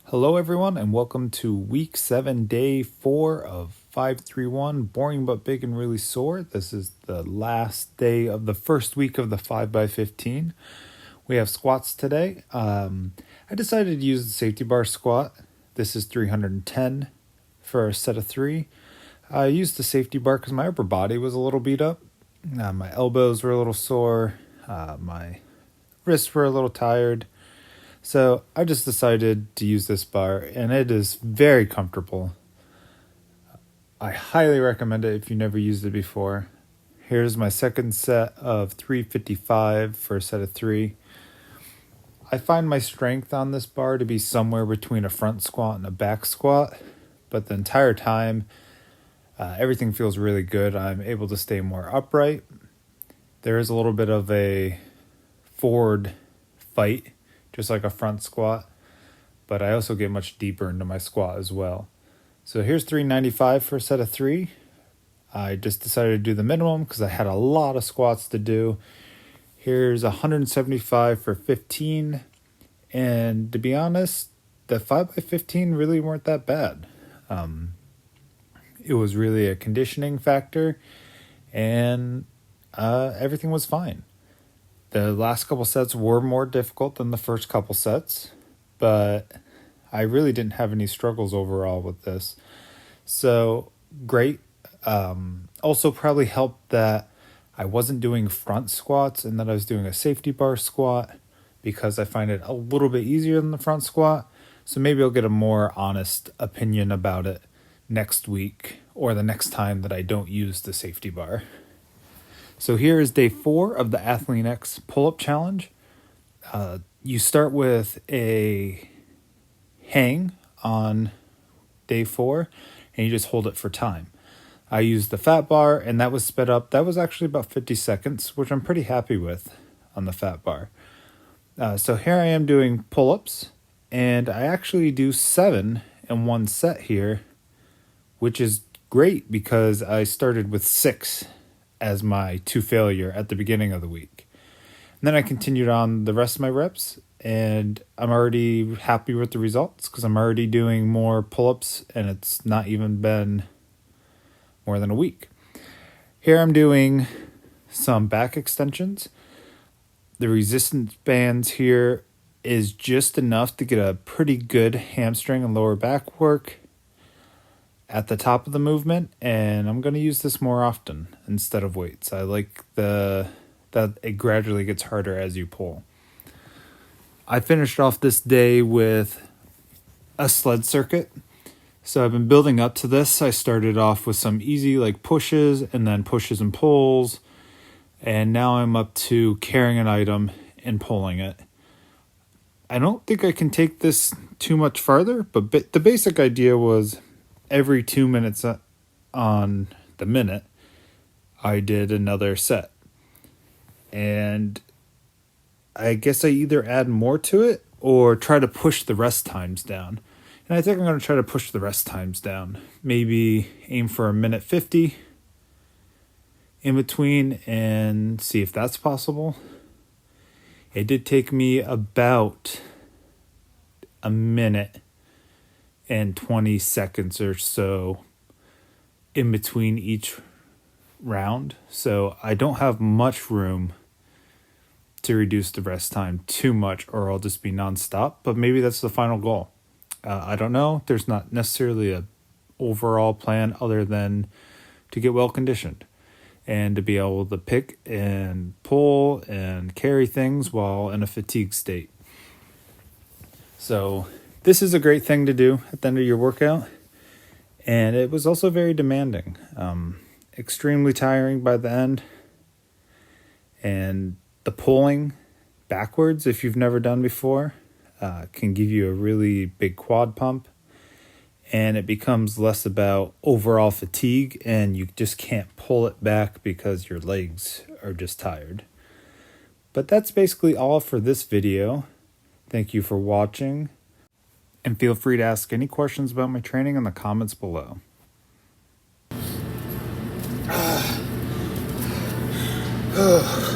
Hello everyone and welcome to week 7, day 4 of 531, boring but big and really sore. This is the last day of the first week of the 5x15. We have squats today. I decided to use the safety bar squat. This is 310 for a set of 3. I used the safety bar because my upper body was a little beat up. My elbows were a little sore. My wrists were a little tired. So I just decided to use this bar, and it is very comfortable. I highly recommend it if you never used it before. Here's my second set of 355 for a set of 3. I find my strength on this bar to be somewhere between a front squat and a back squat, but the entire time, everything feels really good. I'm able to stay more upright. There is a little bit of a forward fight, just like a front squat, but I also get much deeper into my squat as well. So here's 395 for a set of 3. I just decided to do the minimum because I had a lot of squats to do. Here's 175 for 15, and to be honest, the 5x15 really weren't that bad. It was really a conditioning factor, and everything was fine. The last couple sets were more difficult than the first couple sets, but I really didn't have any struggles overall with this. So, great. Also probably helped that I wasn't doing front squats and that I was doing a safety bar squat because I find it a little bit easier than the front squat. So maybe I'll get a more honest opinion about it next week or the next time that I don't use the safety bar. So here is day 4 of the Athlean X pull-up challenge. You start with a hang on day 4, and you just hold it for time. I used the fat bar, and that was sped up. That was actually about 50 seconds, which I'm pretty happy with on the fat bar. So here I am doing pull-ups, and I actually do 7 in one set here, which is great because I started with 6 as my 2 failure at the beginning of the week. And then I continued on the rest of my reps, and I'm already happy with the results because I'm already doing more pull-ups, and it's not even been more than a week. Here I'm doing some back extensions. The resistance bands here is just enough to get a pretty good hamstring and lower back work at the top of the movement, and I'm going to use this more often instead of weights. I like that it gradually gets harder as you pull. I finished off this day with a sled circuit. So I've been building up to this. I started off with some easy pushes and then pushes and pulls, and now I'm up to carrying an item and pulling it. I don't think I can take this too much farther, but the basic idea was every 2 minutes on the minute, I did another set. And I guess I either add more to it or try to push the rest times down. And I think I'm going to try to push the rest times down. Maybe aim for a minute 50 in between and see if that's possible. It did take me about a minute and 20 seconds or so in between each round. So I don't have much room to reduce the rest time too much, or I'll just be nonstop. But maybe that's the final goal. I don't know. There's not necessarily a overall plan other than to get well conditioned and to be able to pick and pull and carry things while in a fatigue state. So this is a great thing to do at the end of your workout, and it was also very demanding, extremely tiring by the end, and the pulling backwards, if you've never done before, can give you a really big quad pump, and it becomes less about overall fatigue, and you just can't pull it back because your legs are just tired. But that's basically all for this video. Thank you for watching. And feel free to ask any questions about my training in the comments below. Ugh.